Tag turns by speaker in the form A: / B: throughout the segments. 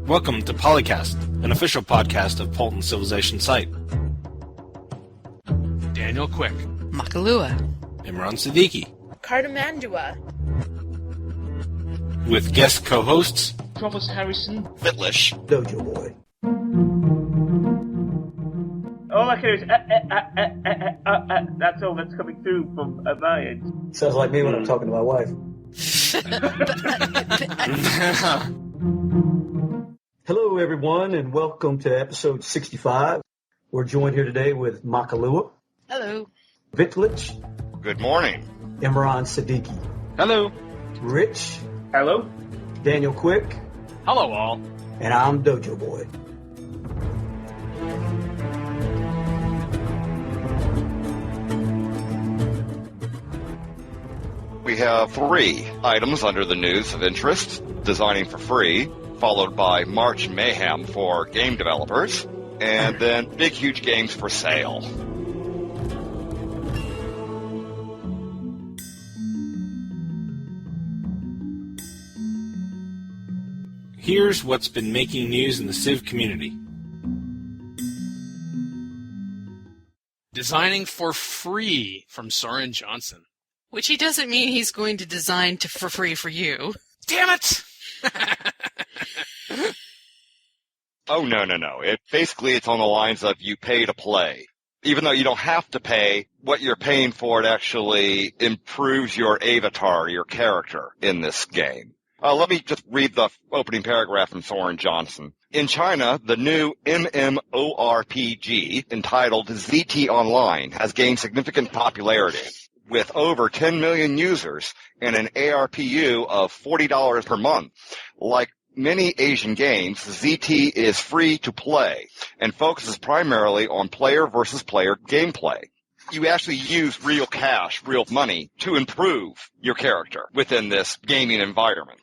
A: Welcome to PolyCast, an official podcast of Apolyton Civilization Site.
B: Daniel Quick,
C: Makahlua,
A: Imran Siddiqui,
D: Cardamandua,
A: with guest co-hosts
B: Provost Harrison,
E: Wittlich,
F: dojoboy.
G: All I can do is that's all that's coming through from my end.
F: Sounds like me when I'm talking to my wife. Hello, everyone, and welcome to episode 65. We're joined here today with Makahlua.
C: Hello,
F: Wittlich,
E: good morning.
F: Imran Siddiqui,
B: hello,
F: Rich,
G: Hello?
F: Daniel Quick,
B: hello all.
F: and I'm dojoboy.
E: We have 3 items under the news of interest: designing for free, followed by March Mayhem for game developers, and then big huge games for sale.
A: Here's what's been making news in the Civ community.
B: Designing for free from Soren Johnson.
C: which he doesn't mean he's going to design for free for you.
B: Damn it!
E: Oh, no. It's on the lines of you pay to play. Even though you don't have to pay, what you're paying for, it actually improves your avatar, your character in this game. Let me just read the opening paragraph from Soren Johnson. In China, the new MMORPG entitled ZT Online has gained significant popularity, with over 10 million users and an ARPU of $40 per month. Like many Asian games, ZT is free to play and focuses primarily on player versus player gameplay. You actually use real cash, real money, to improve your character within this gaming environment.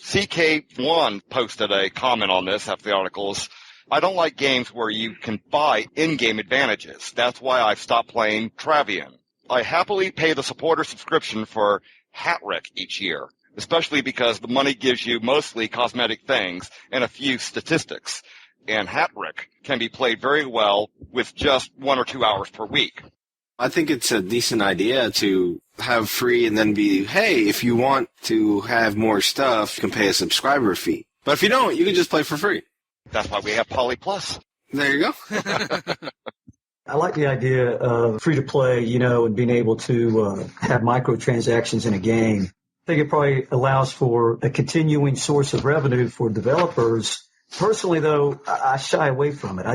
E: CK1 posted a comment on this after the articles. I don't like games where you can buy in-game advantages. That's why I've stopped playing Travian. I happily pay the supporter subscription for Hatrick each year, especially because the money gives you mostly cosmetic things and a few statistics. And Hatrick can be played very well with just 1 or 2 hours per week.
A: I think it's a decent idea to have free and then be, hey, if you want to have more stuff, you can pay a subscriber fee. But if you don't, you can just play for free.
E: That's why we have Poly Plus.
A: There you go.
F: I like the idea of free-to-play, and being able to have microtransactions in a game. I think it probably allows for a continuing source of revenue for developers. Personally, though, I shy away from it.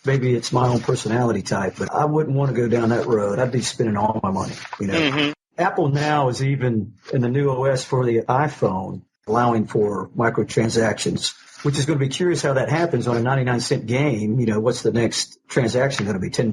F: Maybe it's my own personality type, but I wouldn't want to go down that road. I'd be spending all my money,
E: Mm-hmm.
F: Apple now is even in the new OS for the iPhone allowing for microtransactions, which is going to be curious how that happens on a 99-cent game. What's the next transaction going to be, $10?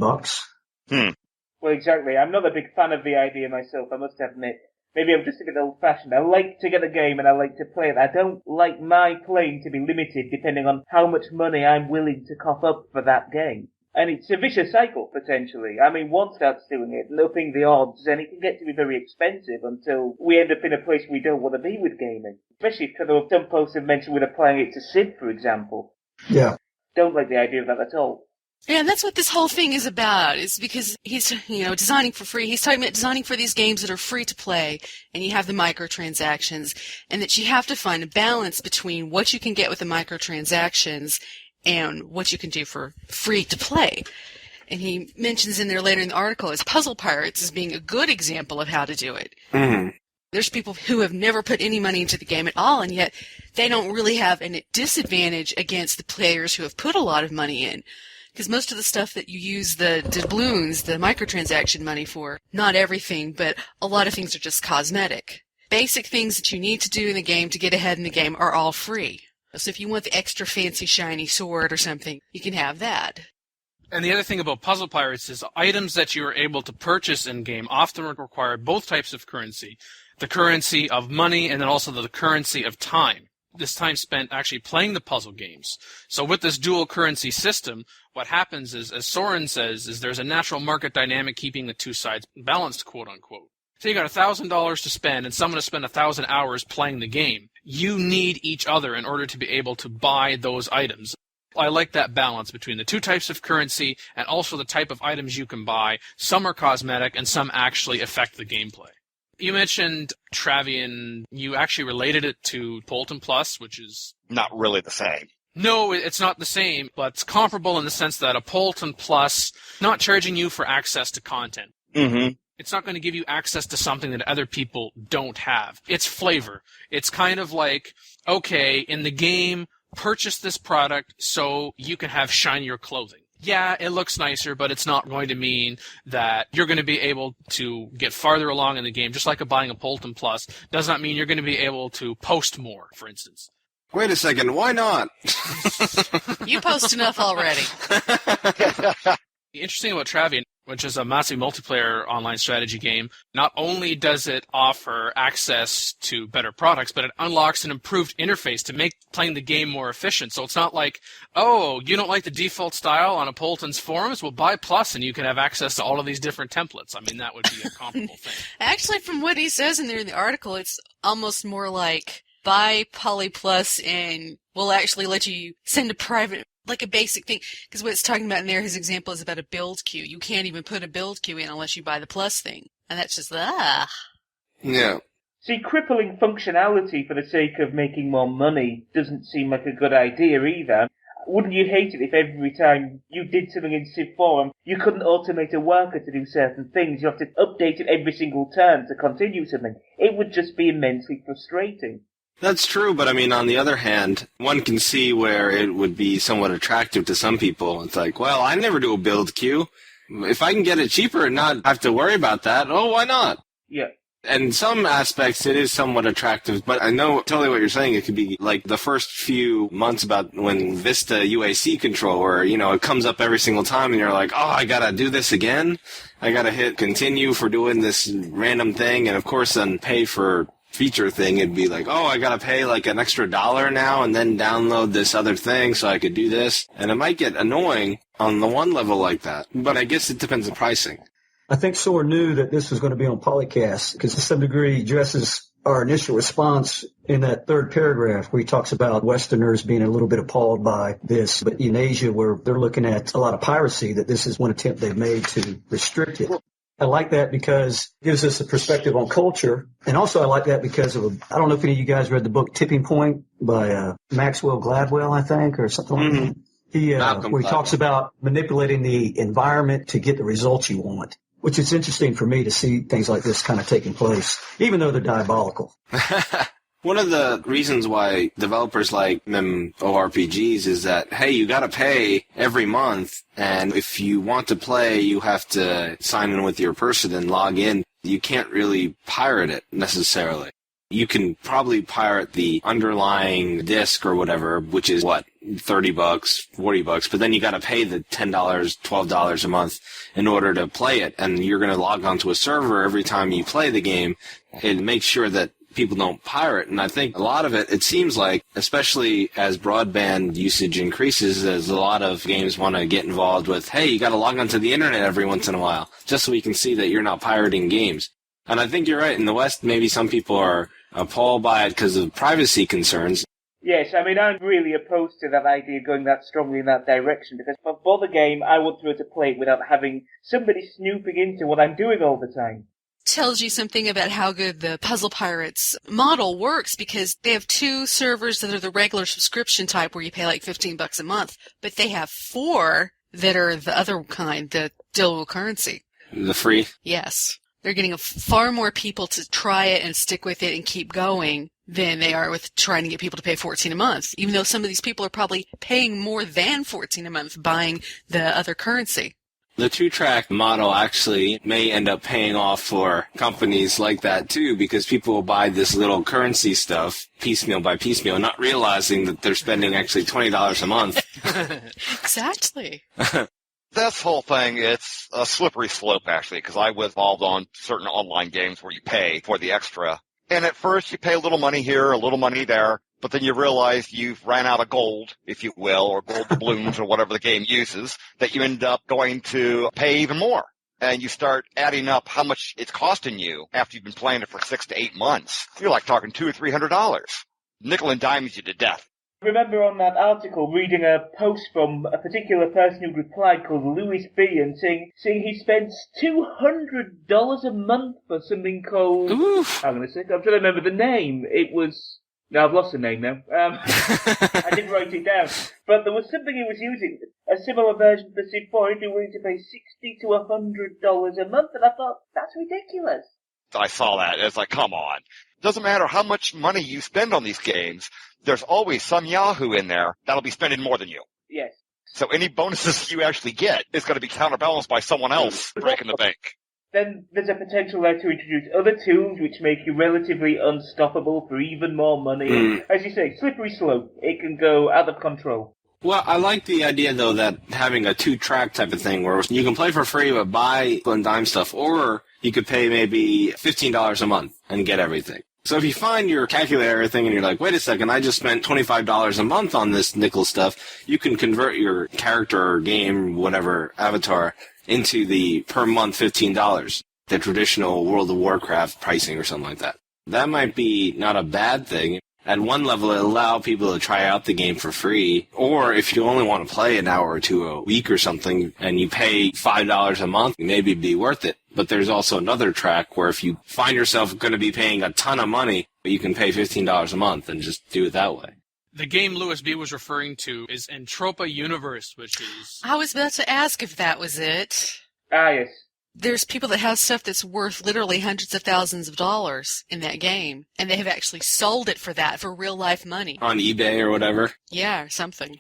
G: Well, exactly. I'm not a big fan of the idea myself, I must admit. Maybe I'm just a bit old-fashioned. I like to get a game and I like to play it. I don't like my playing to be limited depending on how much money I'm willing to cough up for that game. And it's a vicious cycle, potentially. I mean, one starts doing it and upping the odds, and it can get to be very expensive until we end up in a place we don't want to be with gaming. Especially because some posts have mentioned with applying it to CivIV, for example.
F: Yeah.
G: Don't like the idea of that at all.
C: Yeah, and that's what this whole thing is about, is because he's, designing for free. He's talking about designing for these games that are free to play, and you have the microtransactions, and that you have to find a balance between what you can get with the microtransactions and what you can do for free to play. And he mentions in there later in the article as Puzzle Pirates as being a good example of how to do it.
A: Mm-hmm.
C: There's people who have never put any money into the game at all, and yet they don't really have a disadvantage against the players who have put a lot of money in. Because most of the stuff that you use the doubloons, the microtransaction money for, not everything, but a lot of things are just cosmetic. Basic things that you need to do in the game to get ahead in the game are all free. So if you want the extra fancy shiny sword or something, you can have that.
B: And the other thing about Puzzle Pirates is items that you are able to purchase in-game often require both types of currency. The currency of money and then also the currency of time. This time spent actually playing the puzzle games. So with this dual currency system, what happens is, as Soren says, is there's a natural market dynamic keeping the two sides balanced, quote unquote. So you got $1,000 to spend and someone has spent 1,000 hours playing the game. you need each other in order to be able to buy those items. I like that balance between the two types of currency and also the type of items you can buy. Some are cosmetic and some actually affect the gameplay. You mentioned Travian. You actually related it to Apolyton Plus, which is...
E: Not really the same.
B: No, it's not the same, but it's comparable in the sense that Apolyton Plus not charging you for access to content.
E: Mm-hmm.
B: It's not going to give you access to something that other people don't have. It's flavor. It's kind of like, okay, in the game, purchase this product so you can have shinier clothing. Yeah, it looks nicer, but it's not going to mean that you're going to be able to get farther along in the game. Just like buying Apolyton Plus does not mean you're going to be able to post more, for instance.
A: Wait a second, why not?
C: You post enough already.
B: The interesting about Travian, which is a massive multiplayer online strategy game, not only does it offer access to better products, but it unlocks an improved interface to make playing the game more efficient. So it's not like, oh, you don't like the default style on Apolyton's forums? Well, buy Plus and you can have access to all of these different templates. I mean, that would be a comparable thing.
C: Actually, from what he says in there in the article, it's almost more like buy Poly Plus and we'll actually let you send a private... like a basic thing, because what it's talking about in there, his example is about a build queue. You can't even put a build queue in unless you buy the Plus thing. And that's just,
A: Yeah.
G: See, crippling functionality for the sake of making more money doesn't seem like a good idea either. Wouldn't you hate it if every time you did something in Civ Forum, you couldn't automate a worker to do certain things? You have to update it every single turn to continue something. It would just be immensely frustrating.
A: That's true, but I mean, on the other hand, one can see where it would be somewhat attractive to some people. It's like, well, I never do a build queue. If I can get it cheaper and not have to worry about that, oh, why not?
G: Yeah.
A: In some aspects, it is somewhat attractive, but I know totally what you're saying. It could be like the first few months about when Vista UAC control, where, you know, it comes up every single time and you're like, oh, I gotta do this again. I gotta hit continue for doing this random thing, and of course then pay for feature thing. It'd be like, oh, I gotta pay like an extra $1 now and then download this other thing so I could do this. And it might get annoying on the one level like that, but I guess it depends on pricing.
F: I think Soren knew that this was going to be on PolyCast because to some degree addresses our initial response in that third paragraph where he talks about Westerners being a little bit appalled by this, but in Asia where they're looking at a lot of piracy, that this is one attempt they've made to restrict it. I like that because it gives us a perspective on culture. And also I like that because of, I don't know if any of you guys read the book Tipping Point by Maxwell Gladwell, I think, or something like that. Where he talks about manipulating the environment to get the results you want, which is interesting for me to see things like this kind of taking place, even though they're diabolical.
A: One of the reasons why developers like MMORPGs is that, hey, you gotta pay every month, and if you want to play, you have to sign in with your person and log in. You can't really pirate it, necessarily. You can probably pirate the underlying disc or whatever, which is, what, $30, $40, but then you gotta pay the $10, $12 a month in order to play it, and you're gonna log onto a server every time you play the game. It makes sure that people don't pirate, and I think a lot of it seems like, especially as broadband usage increases, as a lot of games want to get involved with, hey, you got to log onto the internet every once in a while, just so we can see that you're not pirating games. And I think you're right. In the West, maybe some people are appalled by it because of privacy concerns.
G: Yes, I mean, I'm really opposed to that idea going that strongly in that direction, because for the game, I want to be able to play it without having somebody snooping into what I'm doing all the time.
C: Tells you something about how good the Puzzle Pirates model works, because they have 2 servers that are the regular subscription type where you pay like $15 a month, but they have 4 that are the other kind, the dual currency.
A: The free?
C: Yes. They're getting far more people to try it and stick with it and keep going than they are with trying to get people to pay $14 a month, even though some of these people are probably paying more than $14 a month buying the other currency.
A: The 2-track model actually may end up paying off for companies like that too, because people will buy this little currency stuff piecemeal by piecemeal, not realizing that they're spending actually $20 a month.
C: Exactly.
E: This whole thing, it's a slippery slope, actually, because I was involved on certain online games where you pay for the extra. And at first you pay a little money here, a little money there, but then you realize you've ran out of gold, if you will, or gold doubloons or whatever the game uses, that you end up going to pay even more. And you start adding up how much it's costing you after you've been playing it for 6 to 8 months. You're like talking $200 or $300. nickel and dimes you to death.
G: I remember on that article reading a post from a particular person who replied called Louis B. and saying he spends $200 a month for something called...
B: Oof.
G: Hang on a sec, I'm trying to remember the name. It was... No, I've lost the name now. I didn't write it down. But there was something he was using, a similar version for Civ 4, if you were to pay $60 to $100 a month, and I thought, that's ridiculous.
E: I saw that. It's like, come on. Doesn't matter how much money you spend on these games, there's always some yahoo in there that'll be spending more than you.
G: Yes.
E: So any bonuses you actually get is going to be counterbalanced by someone else breaking the bank.
G: Then there's a potential there to introduce other tools which make you relatively unstoppable for even more money. As you say, slippery slope. It can go out of control.
A: Well, I like the idea, though, that having a two-track type of thing where you can play for free but buy nickel and dime stuff, or you could pay maybe $15 a month and get everything. So if you find your calculator everything and you're like, wait a second, I just spent $25 a month on this nickel stuff, you can convert your character or game, whatever, avatar, into the per month $15, the traditional World of Warcraft pricing or something like that. That might be not a bad thing. At one level, it allows people to try out the game for free, or if you only want to play an hour or two a week or something, and you pay $5 a month, maybe it'd be worth it. But there's also another track where if you find yourself going to be paying a ton of money, you can pay $15 a month and just do it that way.
B: The game Louis B. was referring to is Entropa Universe, which is...
C: I was about to ask if that was it.
G: Ah, yes.
C: There's people that have stuff that's worth literally hundreds of thousands of dollars in that game, and they have actually sold it for that, for real-life money.
A: On eBay or whatever?
C: Yeah, or something.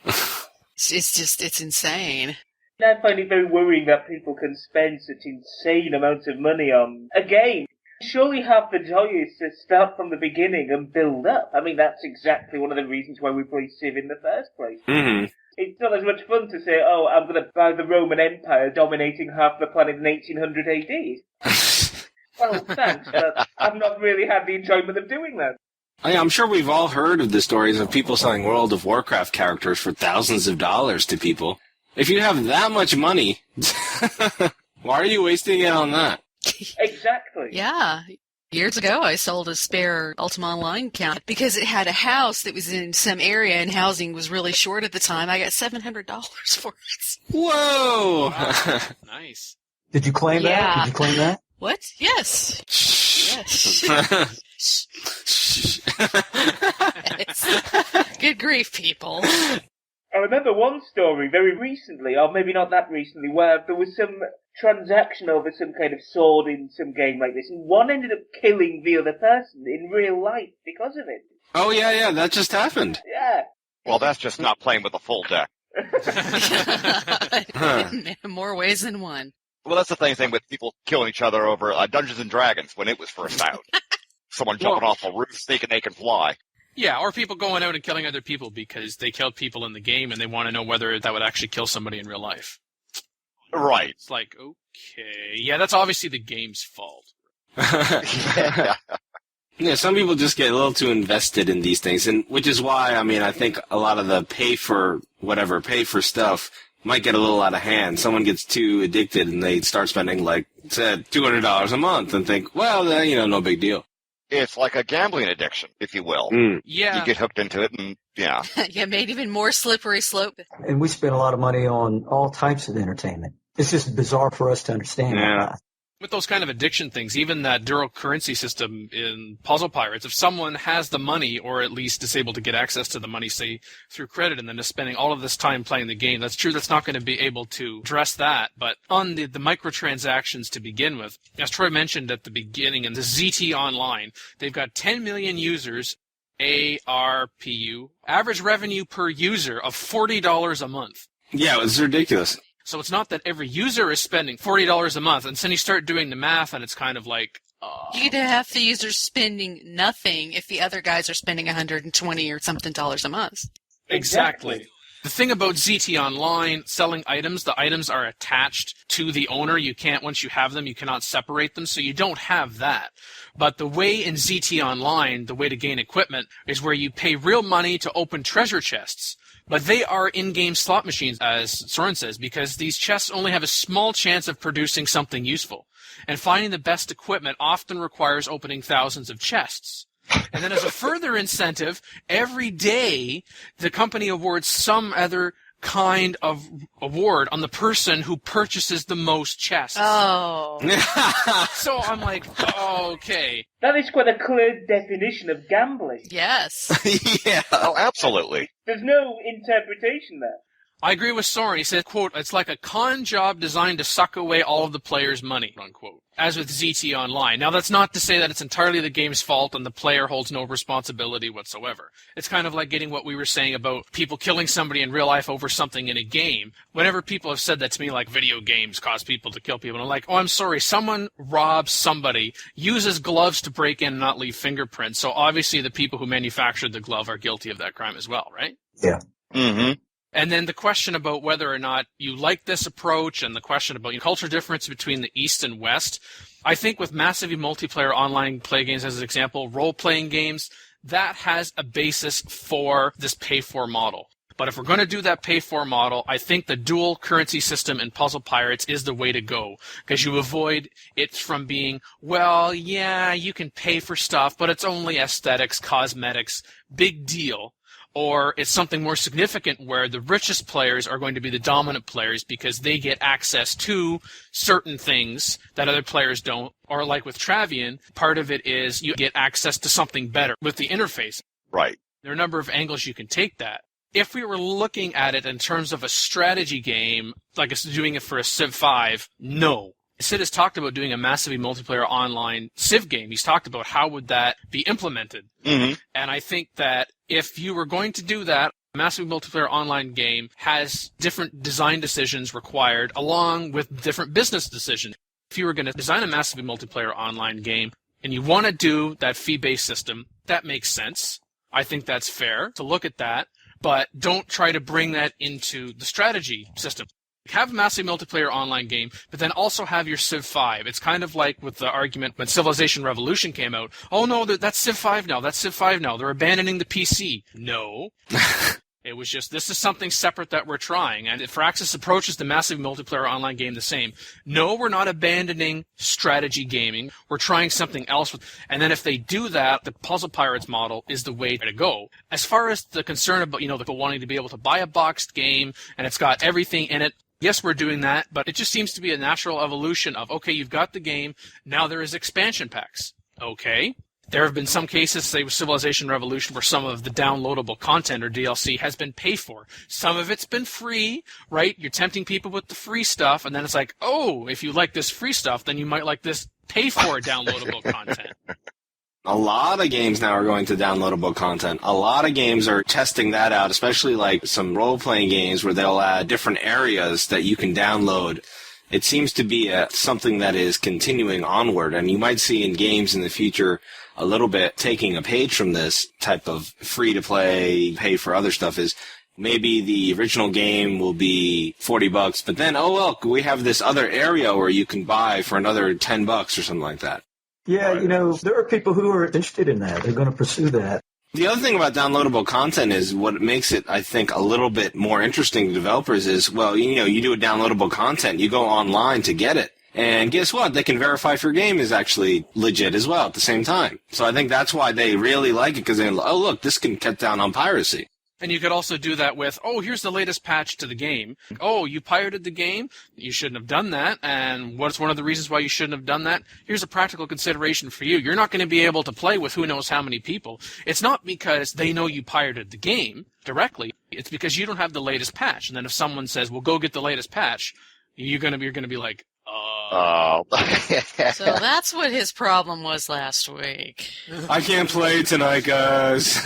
C: It's insane.
G: I find it very worrying that people can spend such insane amounts of money on a game. Surely half the joy is to start from the beginning and build up. I mean, that's exactly one of the reasons why we play Civ in the first place.
A: Mm-hmm.
G: It's not as much fun to say, oh, I'm going to buy the Roman Empire dominating half the planet in 1800 AD. Well, thanks, but I've not really had the enjoyment of doing that.
A: I'm sure we've all heard of the stories of people selling World of Warcraft characters for thousands of dollars to people. If you have that much money, why are you wasting it on that?
G: Exactly.
C: Yeah. Years ago, I sold a spare Ultima Online account because it had a house that was in some area and housing was really short at the time. I got $700 for it.
A: Whoa!
B: Wow. Nice.
F: Did you claim that? Did you claim that?
C: What? Yes. Yes. Good grief, people.
G: I remember one story very recently, or maybe not that recently, where there was some transaction over some kind of sword in some game like this, and one ended up killing the other person in real life because of it.
A: Oh, yeah, that just happened.
G: Yeah.
E: Well, that's just not playing with a full deck.
C: In more ways than one.
E: Well, that's the thing with people killing each other over Dungeons & Dragons when it was first out. Someone jumping off a roof thinking they can fly.
B: Yeah, or people going out and killing other people because they killed people in the game and they want to know whether that would actually kill somebody in real life.
E: Right.
B: It's like, okay, yeah, that's obviously the game's fault.
A: Yeah, some people just get a little too invested in these things, and which is why, I think a lot of the pay for stuff might get a little out of hand. Someone gets too addicted and they start spending, like, say, $200 a month and think, well, no big deal.
E: It's like a gambling addiction, if you will.
B: Yeah.
E: You get hooked into it and, yeah.
C: Yeah, made even more slippery slope.
F: And we spend a lot of money on all types of entertainment. It's just bizarre for us to understand.
A: Yeah.
B: With those kind of addiction things, even that dual currency system in Puzzle Pirates, if someone has the money or at least is able to get access to the money, say, through credit and then is spending all of this time playing the game, that's true, that's not going to be able to address that. But on the microtransactions to begin with, as Troy mentioned at the beginning, in the ZT Online, they've got 10 million users, ARPU, average revenue per user of $40 a month.
A: Yeah, it's ridiculous.
B: So it's not that every user is spending $40 a month, and then you start doing the math, and it's kind of like...
C: You'd have the users spending nothing if the other guys are spending $120 or something dollars a month.
B: Exactly. The thing about ZT Online, selling items, the items are attached to the owner. You can't, once you have them, you cannot separate them, so you don't have that. But the way in ZT Online, the way to gain equipment, is where you pay real money to open treasure chests. But they are in-game slot machines, as Soren says, because these chests only have a small chance of producing something useful. And finding the best equipment often requires opening thousands of chests. And then as a further incentive, every day the company awards some other kind of award on the person who purchases the most chests.
C: Oh.
B: So I'm like, okay.
G: That is quite a clear definition of gambling.
C: Yes.
A: Yeah.
E: Oh, absolutely.
G: There's no interpretation there.
B: I agree with Soren. He said, quote, it's like a con job designed to suck away all of the players' money, unquote. As with ZT Online. Now, that's not to say that it's entirely the game's fault and the player holds no responsibility whatsoever. It's kind of like getting what we were saying about people killing somebody in real life over something in a game. Whenever people have said that to me, like video games cause people to kill people, and I'm like, oh, I'm sorry, someone robs somebody, uses gloves to break in and not leave fingerprints, so obviously the people who manufactured the glove are guilty of that crime as well, right?
F: Yeah.
E: Mm-hmm.
B: And then the question about whether or not you like this approach and the question about culture difference between the East and West, I think with massively multiplayer online play games as an example, role-playing games, that has a basis for this pay-for model. But if we're going to do that pay-for model, I think the dual currency system in Puzzle Pirates is the way to go, because you avoid it from being, well, yeah, you can pay for stuff, but it's only aesthetics, cosmetics, big deal. Or it's something more significant where the richest players are going to be the dominant players because they get access to certain things that other players don't. Or like with Travian, part of it is you get access to something better with the interface.
E: Right.
B: There are a number of angles you can take that. If we were looking at it in terms of a strategy game, like doing it for a CivIV, no. Sid has talked about doing a massively multiplayer online Civ game. He's talked about how would that be implemented.
E: Mm-hmm.
B: And I think that if you were going to do that, a massively multiplayer online game has different design decisions required along with different business decisions. If you were going to design a massively multiplayer online game and you want to do that fee-based system, that makes sense. I think that's fair to look at that, but don't try to bring that into the strategy system. Have a massive multiplayer online game, but then also have your CivIV. It's kind of like with the argument when Civilization Revolution came out. Oh no, that's CivIV now. That's CivIV now. They're abandoning the PC. No. It was just, this is something separate that we're trying. And Firaxis approaches the massive multiplayer online game the same. No, we're not abandoning strategy gaming. We're trying something else. And then if they do that, the Puzzle Pirates model is the way to go. As far as the concern about, the people wanting to be able to buy a boxed game and it's got everything in it, yes, we're doing that, but it just seems to be a natural evolution of, okay, you've got the game, now there is expansion packs. Okay. There have been some cases, say with Civilization Revolution, where some of the downloadable content or DLC has been paid for. Some of it's been free, right? You're tempting people with the free stuff, and then it's like, oh, if you like this free stuff, then you might like this pay-for downloadable content.
A: A lot of games now are going to downloadable content. A lot of games are testing that out, especially like some role-playing games where they'll add different areas that you can download. It seems to be something that is continuing onward, and you might see in games in the future a little bit taking a page from this type of free-to-play, pay for other stuff is maybe the original game will be $40, but then, oh, look, we have this other area where you can buy for another $10 or something like that.
F: Yeah, there are people who are interested in that. They're going to pursue that.
A: The other thing about downloadable content is what makes it, I think, a little bit more interesting to developers is, well, you do a downloadable content, you go online to get it. And guess what? They can verify if your game is actually legit as well at the same time. So I think that's why they really like it, because they oh, look, this can cut down on piracy.
B: And you could also do that with, oh, here's the latest patch to the game. Oh, you pirated the game? You shouldn't have done that. And what's one of the reasons why you shouldn't have done that? Here's a practical consideration for you. You're not going to be able to play with who knows how many people. It's not because they know you pirated the game directly. It's because you don't have the latest patch. And then if someone says, well, go get the latest patch, you're going to be like,
E: Oh.
C: So that's what his problem was last week.
A: I can't play tonight, guys.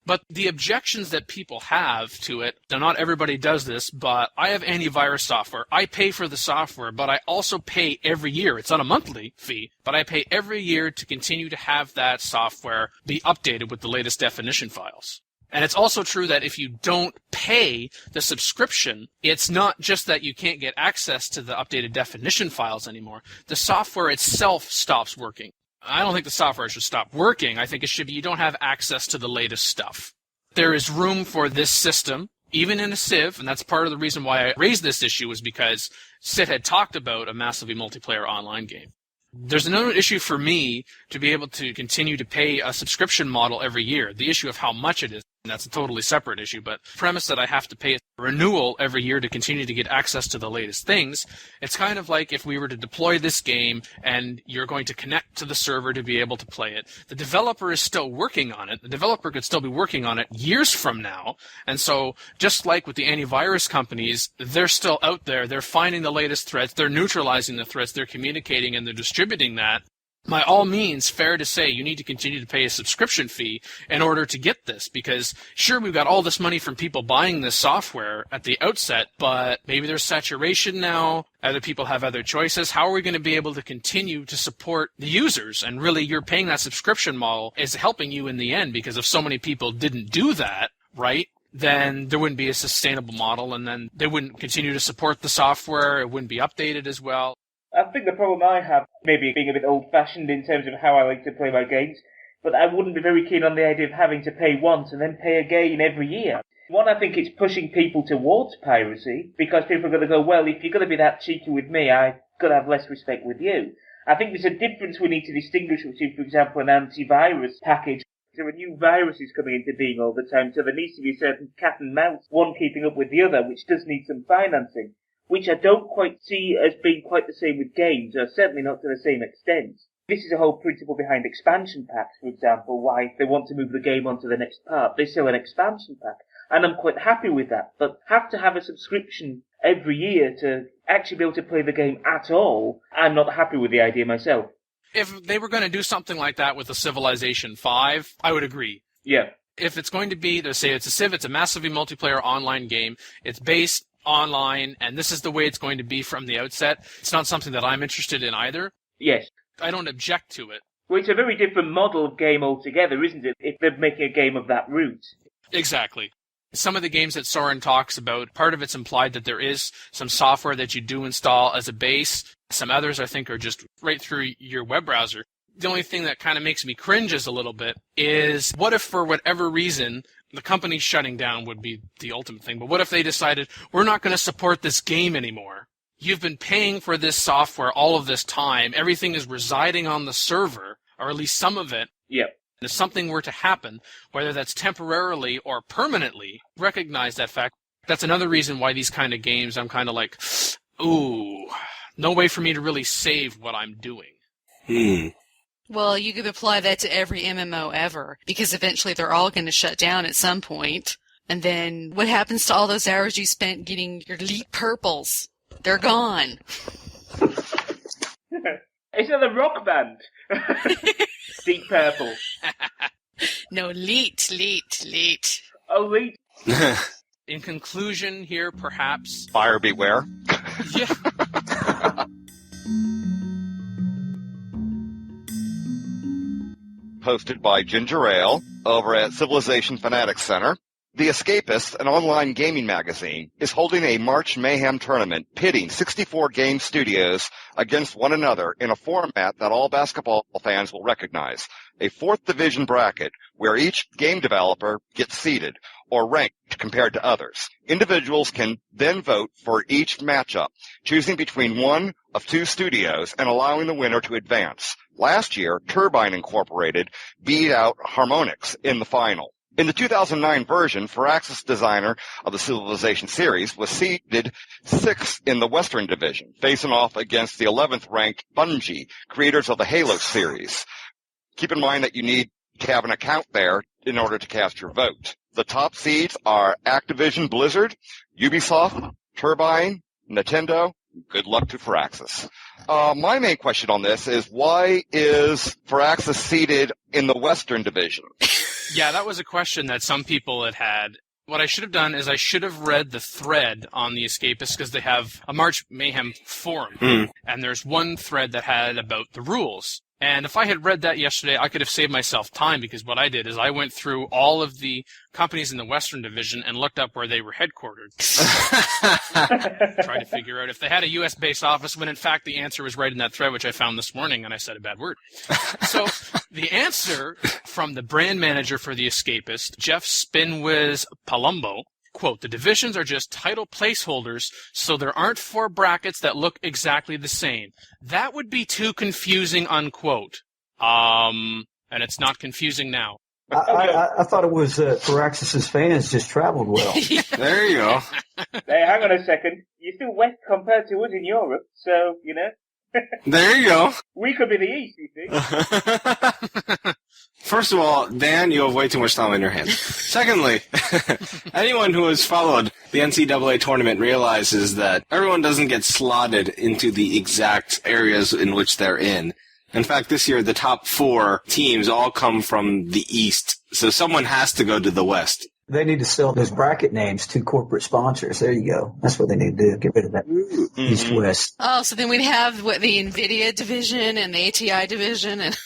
B: But the objections that people have to it, now not everybody does this, but I have antivirus software. I pay for the software, but I also pay every year. It's on a monthly fee, but I pay every year to continue to have that software be updated with the latest definition files. And it's also true that if you don't pay the subscription, it's not just that you can't get access to the updated definition files anymore. The software itself stops working. I don't think the software should stop working. I think it should be you don't have access to the latest stuff. There is room for this system, even in a Civ, and that's part of the reason why I raised this issue was because Sid had talked about a massively multiplayer online game. There's another issue for me to be able to continue to pay a subscription model every year. The issue of how much it is, and that's a totally separate issue, but the premise that I have to pay a renewal every year to continue to get access to the latest things, it's kind of like if we were to deploy this game and you're going to connect to the server to be able to play it. The developer is still working on it. The developer could still be working on it years from now. And so just like with the antivirus companies, they're still out there. They're finding the latest threats. They're neutralizing the threats. They're communicating and they're distributing that. By all means, fair to say you need to continue to pay a subscription fee in order to get this, because sure, we've got all this money from people buying this software at the outset, but maybe there's saturation now. Other people have other choices. How are we going to be able to continue to support the users? And really, you're paying that subscription model is helping you in the end, because if so many people didn't do that, right, then there wouldn't be a sustainable model, and then they wouldn't continue to support the software. It wouldn't be updated as well.
G: I think the problem I have, maybe being a bit old-fashioned in terms of how I like to play my games, but I wouldn't be very keen on the idea of having to pay once and then pay again every year. One, I think it's pushing people towards piracy, because people are going to go, well, if you're going to be that cheeky with me, I've got to have less respect with you. I think there's a difference we need to distinguish between, for example, an antivirus package. There are new viruses coming into being all the time, so there needs to be a certain cat and mouse, one keeping up with the other, which does need some financing, which I don't quite see as being quite the same with games, or certainly not to the same extent. This is a whole principle behind expansion packs, for example, why if they want to move the game on to the next part, they sell an expansion pack, and I'm quite happy with that, but have to have a subscription every year to actually be able to play the game at all, I'm not happy with the idea myself.
B: If they were going to do something like that with a Civilization 5, I would agree.
G: Yeah.
B: If it's going to be, they say it's a Civ, it's a massively multiplayer online game, it's based online, and this is the way it's going to be from the outset, it's not something that I'm interested in either.
G: Yes.
B: I don't object to it.
G: Well, it's a very different model of game altogether, isn't it, if they're making a game of that route?
B: Exactly. Some of the games that Soren talks about, part of it's implied that there is some software that you do install as a base. Some others, I think, are just right through your web browser. The only thing that kind of makes me cringe a little bit is, what if for whatever reason, the company shutting down would be the ultimate thing, but what if they decided, we're not going to support this game anymore? You've been paying for this software all of this time. Everything is residing on the server, or at least some of it.
G: Yep.
B: If something were to happen, whether that's temporarily or permanently, recognize that fact. That's another reason why these kind of games, I'm kind of like, ooh, no way for me to really save what I'm doing.
C: Well, you could apply that to every MMO ever, because eventually they're all going to shut down at some point. And then what happens to all those hours you spent getting your elite purples? They're gone.
G: It's another rock band. Deep Purple.
C: No, elite.
G: Oh, elite.
B: In conclusion here, perhaps...
E: Buyer beware.
B: Yeah.
E: Hosted by Ginger Ale over at Civilization Fanatics Center. The Escapist, an online gaming magazine, is holding a March Mayhem tournament pitting 64 game studios against one another in a format that all basketball fans will recognize. A 4th division bracket where each game developer gets seeded or ranked compared to others. Individuals can then vote for each matchup, choosing between one of 2 studios and allowing the winner to advance. Last year, Turbine Incorporated beat out Harmonix in the final. In the 2009 version, Firaxis, designer of the Civilization series, was seeded 6th in the Western Division, facing off against the 11th-ranked Bungie, creators of the Halo series. Keep in mind that you need to have an account there in order to cast your vote. The top seeds are Activision Blizzard, Ubisoft, Turbine, Nintendo. Good luck to Firaxis. My main question on this is, why is Firaxis seeded in the Western Division?
B: Yeah, that was a question that some people had. What I should have done is I should have read the thread on the Escapists, because they have a March Mayhem forum, and there's one thread that had about the rules. And if I had read that yesterday, I could have saved myself time, because what I did is I went through all of the companies in the Western Division and looked up where they were headquartered. Tried to figure out if they had a U.S.-based office, when in fact the answer was right in that thread, which I found this morning, and I said a bad word. So the answer from the brand manager for the Escapist, Jeff Spinwiz Palumbo, Quote, the divisions are just title placeholders, so there aren't 4 brackets that look exactly the same. That would be too confusing, unquote. And it's not confusing now.
F: I thought it was Firaxis's fans just traveled well.
A: There you go.
G: Hey, hang on a second. You're still west compared to us in Europe, so, you know.
A: There you go.
G: We could be the east, you see.
A: First of all, Dan, you have way too much time on your hands. Secondly, anyone who has followed the NCAA tournament realizes that everyone doesn't get slotted into the exact areas in which they're in. In fact, this year, the top 4 teams all come from the East, so someone has to go to the West.
F: They need to sell those bracket names to corporate sponsors. There you go. That's what they need to do. Get rid of that East-West.
C: Oh, so then we'd have the NVIDIA division and the ATI division. And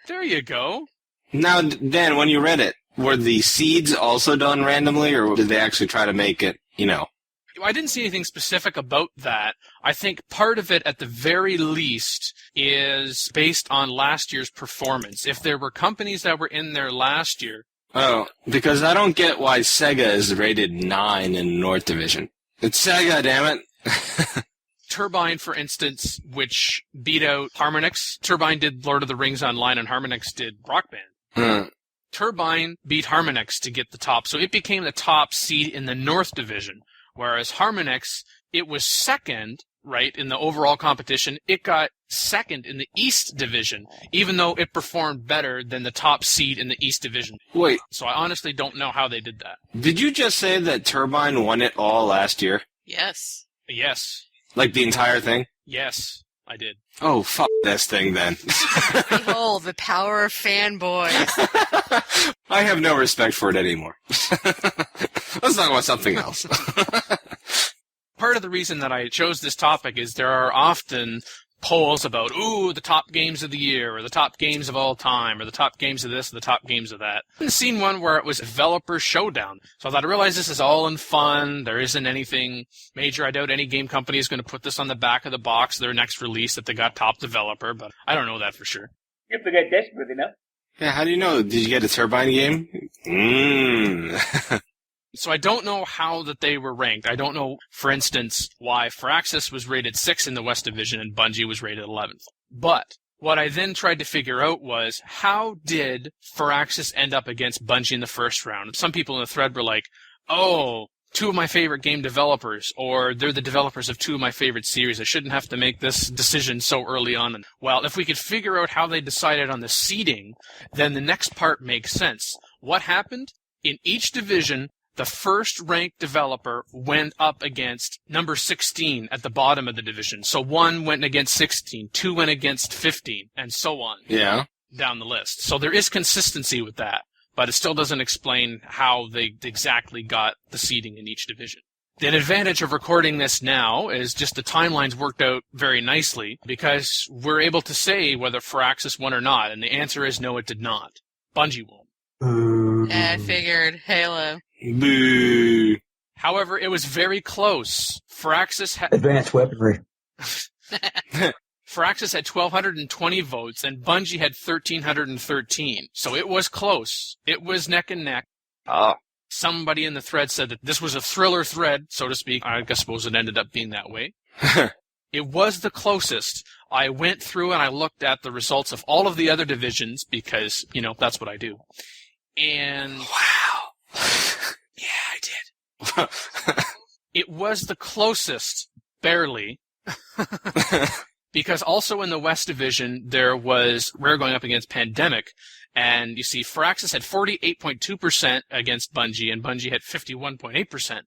B: There you go.
A: Now, Dan, when you read it, were the seeds also done randomly, or did they actually try to make it, you know?
B: I didn't see anything specific about that. I think part of it, at the very least, is based on last year's performance. If there were companies that were in there last year...
A: Oh, because I don't get why Sega is rated 9 in North Division. It's Sega, damn it.
B: Turbine, for instance, which beat out Harmonix. Turbine did Lord of the Rings Online, and Harmonix did Rock Band. Turbine beat Harmonix to get the top, so it became the top seed in the North Division. Whereas Harmonix, it was second, right, in the overall competition. It got second in the East Division, even though it performed better than the top seed in the East Division.
A: Wait.
B: So I honestly don't know how they did that.
A: Did you just say that Turbine won it all last year?
C: yes.
B: Yes.
A: Like the entire thing?
B: Yes, I did.
A: Oh, fuck this thing then.
C: Behold, the power of fanboys.
A: I have no respect for it anymore. Let's talk about something else.
B: Part of the reason that I chose this topic is there are often polls about, the top games of the year, or the top games of all time, or the top games of this, or the top games of that. I've seen one where it was Developer Showdown. So I thought, I realize this is all in fun. There isn't anything major. I doubt any game company is going to put this on the back of the box, their next release, that they got top developer, but I don't know that for sure.
G: You have to get desperate enough.
A: Yeah, how do you know? Did you get a Turbine game?
B: So I don't know how that they were ranked. I don't know, for instance, why Firaxis was rated 6th in the West Division and Bungie was rated 11th. But what I then tried to figure out was, how did Firaxis end up against Bungie in the first round? Some people in the thread were like, 2 of my favorite game developers, or they're the developers of 2 of my favorite series. I shouldn't have to make this decision so early on. And, well, if we could figure out how they decided on the seeding, then the next part makes sense. What happened? In each division, the first-ranked developer went up against number 16 at the bottom of the division. So 1 went against 16, 2 went against 15, and so on.
A: Yeah.
B: Down the list. So there is consistency with that, but it still doesn't explain how they exactly got the seeding in each division. The advantage of recording this now is just the timelines worked out very nicely, because we're able to say whether Firaxis won or not, and the answer is no, it did not. Bungie won.
C: I figured. Halo.
A: Boo.
B: However, it was very close. Firaxis had
F: Advanced weaponry.
B: Firaxis had 1,220 votes, and Bungie had 1,313. So it was close. It was neck and neck. Somebody in the thread said that this was a thriller thread, so to speak. I suppose it ended up being that way. It was the closest. I went through and I looked at the results of all of the other divisions because, that's what I do. And...
A: Wow.
B: Yeah, I did. It was the closest, barely. Because also in the West Division, there was Rare going up against Pandemic. And you see, Firaxis had 48.2% against Bungie, and Bungie had 51.8%.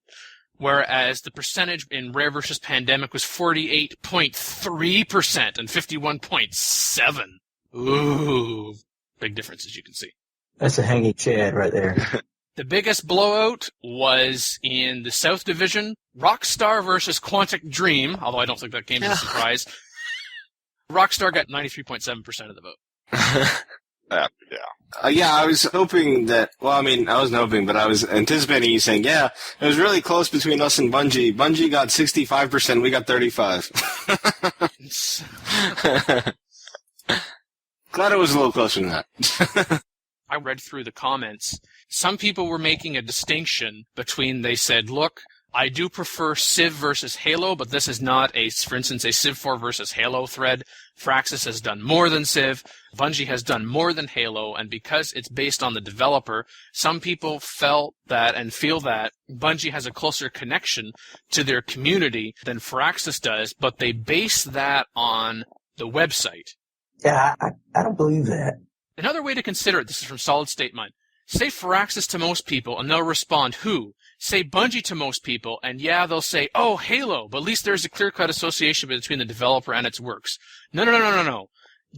B: Whereas the percentage in Rare versus Pandemic was 48.3% and 51.7%. Ooh. Big difference, as you can see.
F: That's a hanging chad right there.
B: The biggest blowout was in the South Division, Rockstar versus Quantic Dream, although I don't think that came as a surprise. Rockstar got 93.7% of the vote.
A: Yeah, I was hoping that, I wasn't hoping, but I was anticipating you saying, yeah, it was really close between us and Bungie. Bungie got 65%, we got 35%. Glad it was a little closer than that.
B: I read through the comments. Some people were making a distinction between, they said, look, I do prefer Civ versus Halo, but this is not, for instance, a Civ 4 versus Halo thread. Firaxis has done more than Civ. Bungie has done more than Halo, and because it's based on the developer, some people felt that and feel that Bungie has a closer connection to their community than Firaxis does, but they base that on the website.
F: Yeah, I don't believe that.
B: Another way to consider it, this is from Solid State Mind. Say Firaxis to most people, and they'll respond, who? Say Bungie to most people, and yeah, they'll say, oh, Halo, but at least there's a clear-cut association between the developer and its works. No.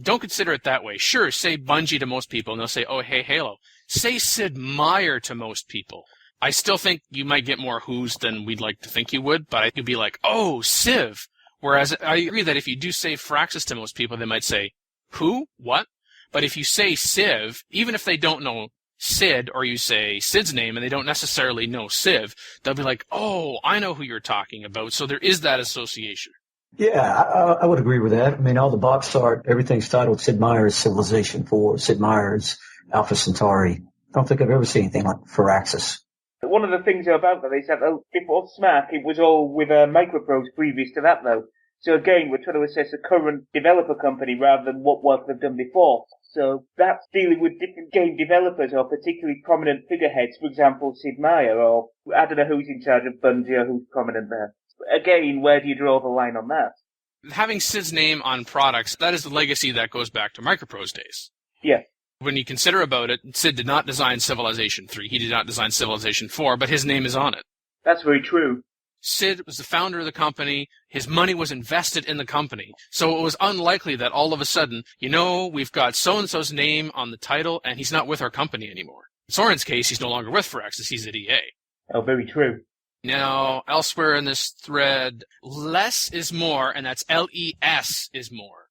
B: Don't consider it that way. Sure, say Bungie to most people, and they'll say, oh, hey, Halo. Say Sid Meier to most people. I still think you might get more who's than we'd like to think you would, but you'd be like, oh, Civ. Whereas I agree that if you do say Firaxis to most people, they might say, who? What? But if you say Civ, even if they don't know Sid, or you say Sid's name and they don't necessarily know Civ, they'll be like, oh, I know who you're talking about. So there is that association.
F: Yeah, I would agree with that. I mean, all the box art, everything's titled Sid Meier's Civilization 4, Sid Meier's Alpha Centauri. I don't think I've ever seen anything like Firaxis.
G: One of the things about that is that before Smack, it was all with Microprose previous to that, though. So again, we're trying to assess a current developer company rather than what work they've done before. So that's dealing with different game developers or particularly prominent figureheads, for example, Sid Meier, or I don't know who's in charge of Bungie or who's prominent there. Again, where do you draw the line on that?
B: Having Sid's name on products, that is the legacy that goes back to Microprose days.
G: Yeah.
B: When you consider about it, Sid did not design Civilization 3, he did not design Civilization 4, but his name is on it.
G: That's very true.
B: Sid was the founder of the company. His money was invested in the company. So it was unlikely that all of a sudden, we've got so-and-so's name on the title, and he's not with our company anymore. In Soren's case, he's no longer with Firaxis. He's at EA.
G: Oh, very true.
B: Now, elsewhere in this thread, less is more, and that's LES is more.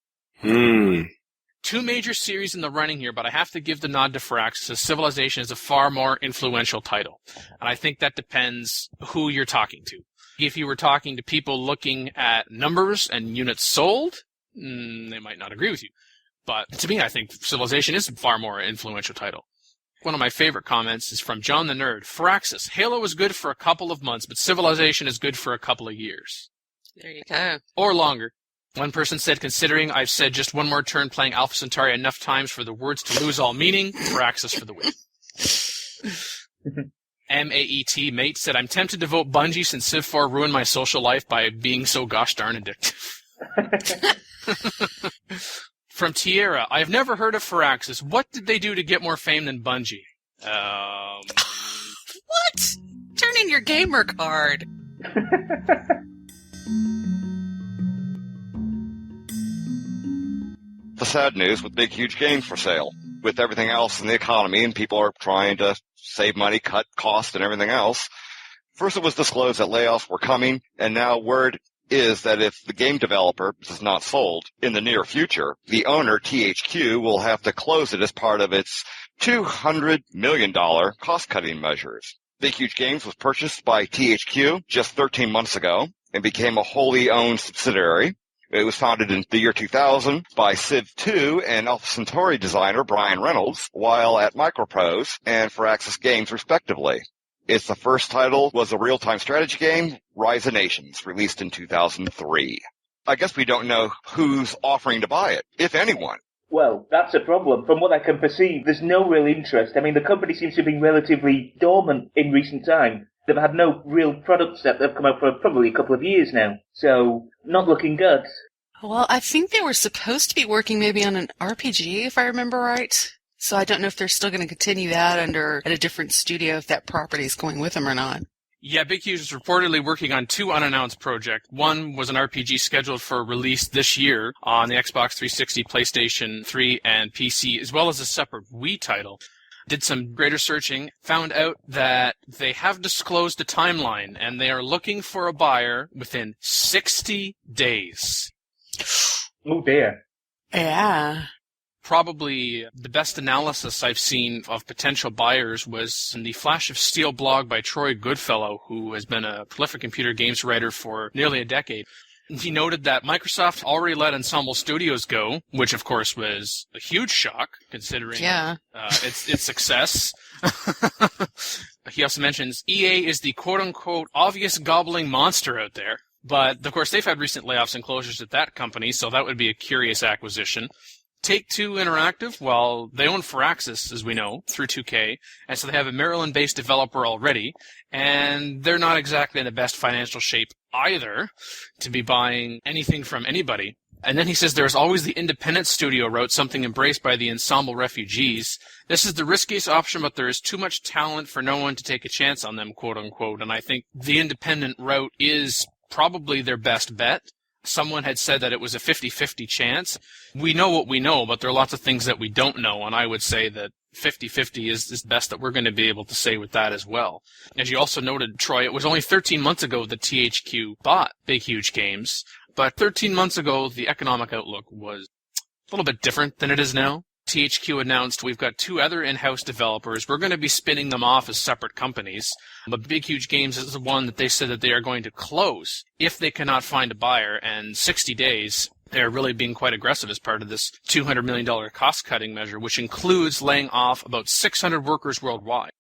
B: Two major series in the running here, but I have to give the nod to Firaxis, as Civilization is a far more influential title. And I think that depends who you're talking to. If you were talking to people looking at numbers and units sold, they might not agree with you. But to me, I think Civilization is a far more influential title. One of my favorite comments is from John the Nerd. Firaxis, Halo is good for a couple of months, but Civilization is good for a couple of years.
C: There you go.
B: Or longer. One person said, considering I've said just one more turn playing Alpha Centauri enough times for the words to lose all meaning, Firaxis for the win. MAET mate said, I'm tempted to vote Bungie since Civ 4 ruined my social life by being so gosh darn addictive. From Tierra, I've never heard of Firaxis. What did they do to get more fame than Bungie?
C: What? Turn in your gamer card.
E: The sad news with big, huge games for sale. With everything else in the economy and people are trying to save money, cut costs, and everything else. First it was disclosed that layoffs were coming, and now word is that if the game developer is not sold in the near future, the owner, THQ, will have to close it as part of its $200 million cost-cutting measures. Big Huge Games was purchased by THQ just 13 months ago and became a wholly owned subsidiary. It was founded in the year 2000 by CivIV and Alpha Centauri designer Brian Reynolds, while at Microprose and Firaxis Games, respectively. Its the first title was a real-time strategy game, Rise of Nations, released in 2003. I guess we don't know who's offering to buy it, if anyone.
G: Well, that's a problem. From what I can perceive, there's no real interest. I mean, the company seems to have been relatively dormant in recent time. They've had no real products that they've come out for probably a couple of years now. So, not looking good.
C: Well, I think they were supposed to be working maybe on an RPG, if I remember right. So I don't know if they're still going to continue that at a different studio, if that property is going with them or not.
B: Yeah, Big Huge is reportedly working on two unannounced projects. One was an RPG scheduled for release this year on the Xbox 360, PlayStation 3, and PC, as well as a separate Wii title. Did some greater searching, found out that they have disclosed a timeline, and they are looking for a buyer within 60 days.
G: Oh, dear.
C: Yeah.
B: Probably the best analysis I've seen of potential buyers was in the Flash of Steel blog by Troy Goodfellow, who has been a prolific computer games writer for nearly a decade. He noted that Microsoft already let Ensemble Studios go, which of course was a huge shock considering its success. He also mentions EA is the quote-unquote obvious gobbling monster out there. But, of course, they've had recent layoffs and closures at that company, so that would be a curious acquisition. Take-Two Interactive, well, they own Firaxis, as we know, through 2K, and so they have a Maryland-based developer already, and they're not exactly in the best financial shape either to be buying anything from anybody. And then he says there's always the independent studio route, something embraced by the Ensemble refugees. This is the riskiest option, but there is too much talent for no one to take a chance on them, quote-unquote, and I think the independent route is probably their best bet. Someone had said that it was a 50-50 chance. We know what we know, but there are lots of things that we don't know, and I would say that 50-50 is the best that we're going to be able to say with that as well. As you also noted, Troy, it was only 13 months ago that THQ bought Big Huge Games, but 13 months ago, the economic outlook was a little bit different than it is now. THQ announced we've got 2 other in-house developers. We're going to be spinning them off as separate companies. But Big Huge Games is the one that they said that they are going to close if they cannot find a buyer. And 60 days, they're really being quite aggressive as part of this $200 million cost-cutting measure, which includes laying off about 600 workers worldwide.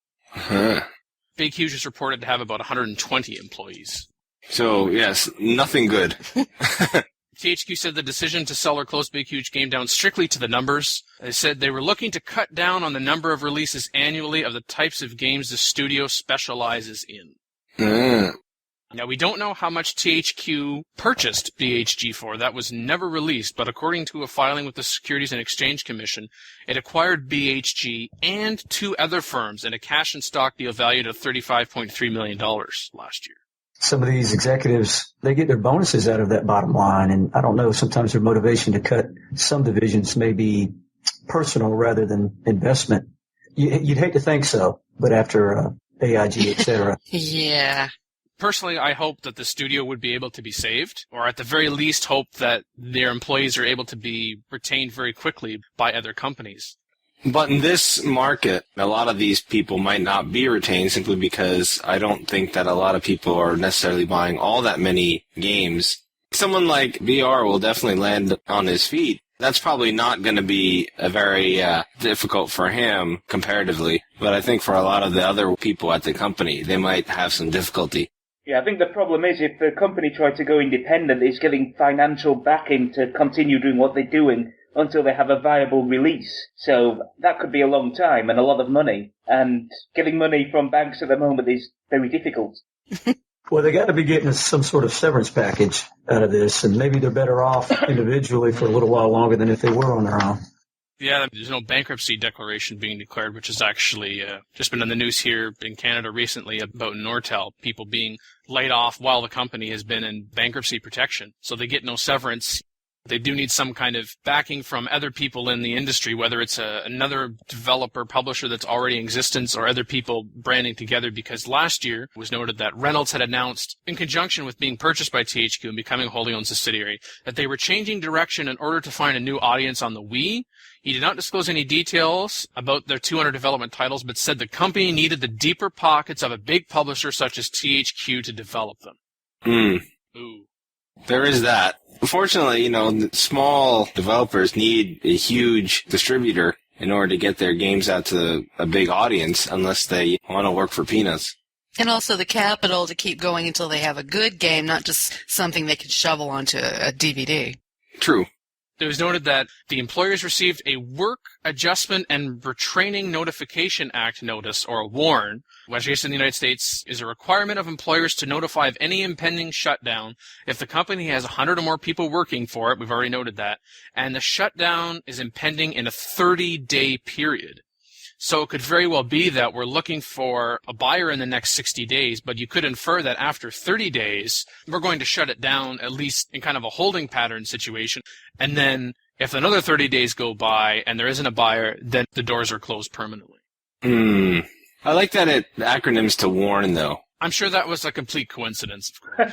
B: Big Huge is reported to have about 120 employees.
A: So, yes, nothing good.
B: THQ said the decision to sell or close Big Huge came down strictly to the numbers. They said they were looking to cut down on the number of releases annually of the types of games the studio specializes in. Now, we don't know how much THQ purchased BHG for. That was never released, but according to a filing with the Securities and Exchange Commission, it acquired BHG and 2 other firms in a cash and stock deal valued at $35.3 million last year.
F: Some of these executives, they get their bonuses out of that bottom line, and I don't know, sometimes their motivation to cut some divisions may be personal rather than investment. You'd hate to think so, but after AIG, et cetera.
C: Yeah.
B: Personally, I hope that the studio would be able to be saved, or at the very least hope that their employees are able to be retained very quickly by other companies.
A: But in this market, a lot of these people might not be retained simply because I don't think that a lot of people are necessarily buying all that many games. Someone like BR will definitely land on his feet. That's probably not going to be a very difficult for him comparatively. But I think for a lot of the other people at the company, they might have some difficulty.
G: Yeah, I think the problem is if the company tried to go independent, it's getting financial backing to continue doing what they're doing until they have a viable release. So that could be a long time and a lot of money. And getting money from banks at the moment is very difficult.
F: Well, they got to be getting some sort of severance package out of this, and maybe they're better off individually for a little while longer than if they were on their own.
B: Yeah, there's no bankruptcy declaration being declared, which has actually just been in the news here in Canada recently about Nortel, people being laid off while the company has been in bankruptcy protection. So they get no severance. They do need some kind of backing from other people in the industry, whether it's another developer, publisher that's already in existence or other people branding together, because last year it was noted that Reynolds had announced, in conjunction with being purchased by THQ and becoming a wholly owned subsidiary, that they were changing direction in order to find a new audience on the Wii. He did not disclose any details about their 200 development titles, but said the company needed the deeper pockets of a big publisher such as THQ to develop them. Ooh.
A: There is that. Unfortunately, small developers need a huge distributor in order to get their games out to a big audience unless they want to work for peanuts.
C: And also the capital to keep going until they have a good game, not just something they can shovel onto a DVD.
A: True.
B: It was noted that the employers received a Work Adjustment and Retraining Notification Act notice, or a WARN, which I guess in the United States is a requirement of employers to notify of any impending shutdown if the company has 100 or more people working for it. We've already noted that. And the shutdown is impending in a 30-day period. So it could very well be that we're looking for a buyer in the next 60 days, but you could infer that after 30 days, we're going to shut it down, at least in kind of a holding pattern situation. And then if another 30 days go by and there isn't a buyer, then the doors are closed permanently.
A: I like that it acronyms to warn, though.
B: I'm sure that was a complete coincidence, of course.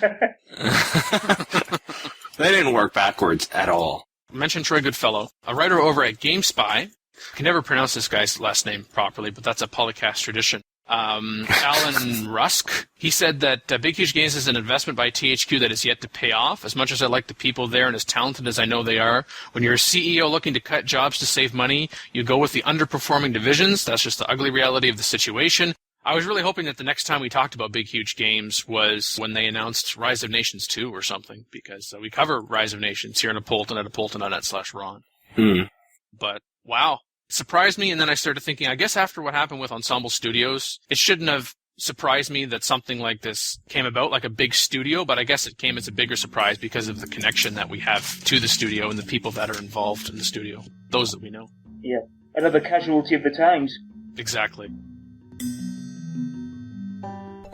A: They didn't work backwards at all.
B: I mentioned Troy Goodfellow, a writer over at GameSpy. I can never pronounce this guy's last name properly, but that's a PolyCast tradition. Alan Rusk, he said that Big Huge Games is an investment by THQ that is yet to pay off. As much as I like the people there and as talented as I know they are, when you're a CEO looking to cut jobs to save money, you go with the underperforming divisions. That's just the ugly reality of the situation. I was really hoping that the next time we talked about Big Huge Games was when they announced Rise of Nations 2 or something, because we cover Rise of Nations here in Apolyton at apolyton.net/Ron. But, wow. Surprised me, and then I started thinking, I guess after what happened with Ensemble Studios, it shouldn't have surprised me that something like this came about, like a big studio, but I guess it came as a bigger surprise because of the connection that we have to the studio and the people that are involved in the studio, those that we know.
G: Yeah, another casualty of the times.
B: Exactly.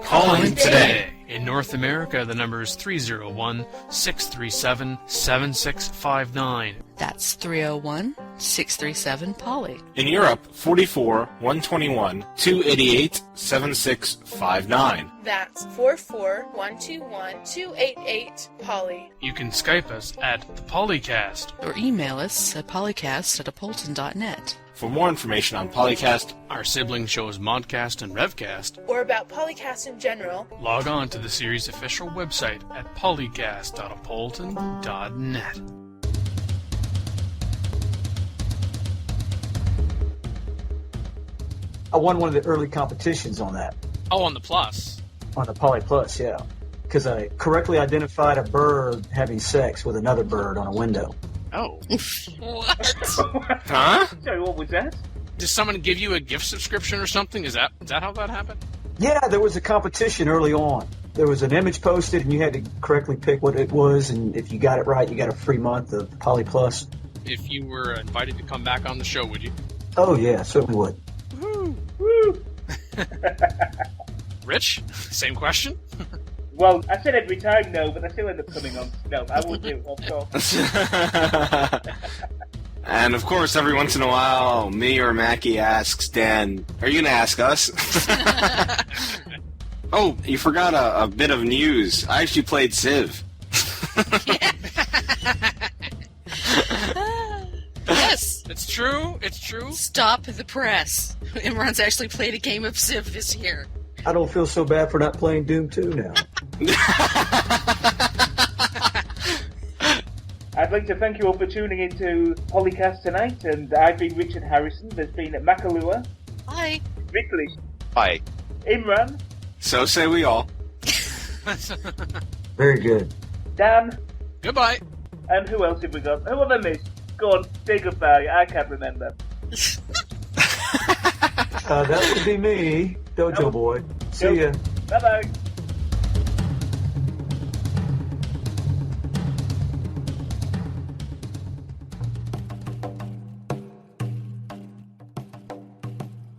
B: Calling today. In North America, the number is 301-637-7659.
C: That's 301-637-POLY.
A: In Europe, 44-121-288-7659.
D: That's 44-121-288-POLY.
B: You can Skype us at the PolyCast.
C: Or email us at polycast@apolyton.net.
A: For more information on PolyCast,
B: Our sibling shows Modcast and Revcast.
D: Or about PolyCast in general.
B: Log on to the series' official website at polycast.apolyton.net.
F: I won one of the early competitions on that,
B: Oh, on the Plus.
F: on the Poly Plus, yeah. Because I correctly identified a bird having sex with another bird on a window.
B: Oh.
C: What?
A: huh?
G: Sorry, what was that?
B: Did someone give you a gift subscription or something? Is that how that happened?
F: Yeah, there was a competition early on. There was an image posted, and you had to correctly pick what it was, and if you got it right, you got a free month of Poly Plus.
B: If you were invited to come back on the show, would you?
F: Oh, yeah, certainly would.
B: Woo! Rich, same question?
G: Well, I said every time no, but I still end up coming on. No, I will do it, of course.
A: And of course, every once in a while, me or Mackie asks Dan, "Are you going to ask us?" Oh, you forgot a bit of news. I actually played Civ.
C: Yes.
B: It's true. It's true.
C: Stop the press. Imran's actually played a game of Civ this year.
F: I don't feel so bad for not playing Doom 2 now.
G: I'd like to thank you all for tuning into PolyCast tonight, and I've been Richard Harrison. There's been Makahlua.
C: Hi.
G: Wittlich.
E: Hi.
G: Imran.
A: So say we all.
F: Very good.
G: Dan.
B: Goodbye.
G: And who else have we got? Who have I missed? Go on, say goodbye. I can't remember.
F: That would be me, Dojo Boy. See ya.
G: Bye-bye.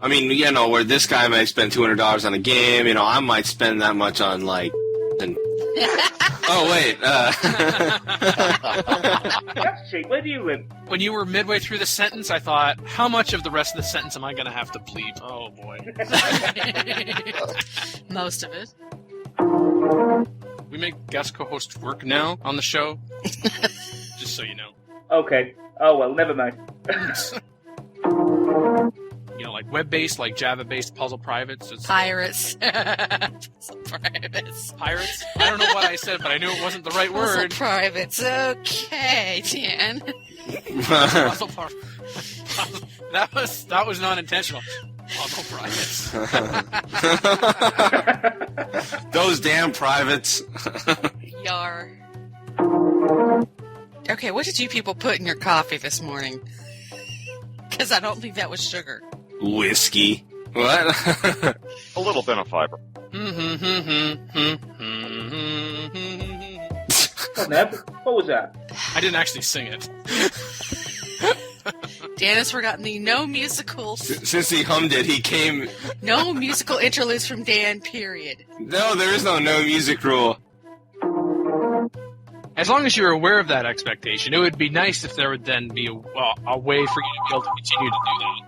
A: I mean, you know, where this guy might spend $200 on a game, you know, I might spend that much on, like, and... Oh, wait,
G: That's cheap. Where do you live?
B: When you were midway through the sentence, I thought, how much of the rest of the sentence am I going to have to bleep? Oh, boy.
C: Most of it.
B: We make guest co-hosts work now on the show. Just so you know.
G: Okay. Oh, well, never mind.
B: You know, like web-based, like Java-based puzzle privates. It's
C: Pirates. Privates.
B: Pirates? I don't know what I said, but I knew it wasn't the right
C: Puzzle
B: word.
C: privates. Okay, Dan.
B: Puzzle that was not intentional. Puzzle privates.
A: those damn privates.
C: Yar. Okay, what did you people put in your coffee this morning? Because I don't think that was sugar.
A: Whiskey. What?
E: A little thin of fiber.
G: What was that?
B: I didn't actually sing it.
C: Dan has forgotten the no musical
A: Since he hummed it, he came...
C: no musical interludes from Dan, period.
A: No, there is no music rule.
B: As long as you're aware of that expectation, it would be nice if there would then be a way for you to be able to continue to do that.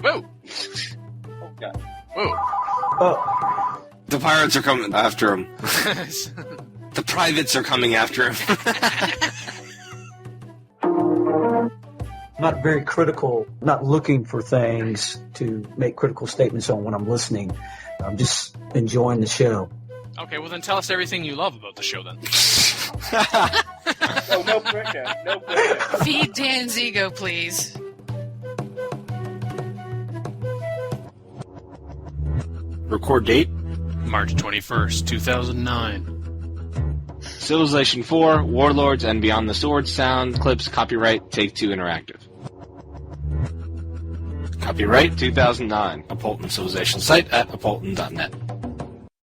B: Whoa!
G: Oh, God.
B: Whoa!
F: Oh,
A: The pirates are coming after him. The privates are coming after him.
F: I'm not very critical, not looking for things to make critical statements on when I'm listening. I'm just enjoying the show.
B: Okay, well then tell us everything you love about the show then.
G: Oh, no pressure. No pressure.
C: Feed Dan's ego, please.
A: Record date?
B: March 21st, 2009.
A: Civilization 4, Warlords, and Beyond the Sword sound clips, copyright Take-Two Interactive. Copyright 2009, Apolyton Civilization Site at apolyton.net.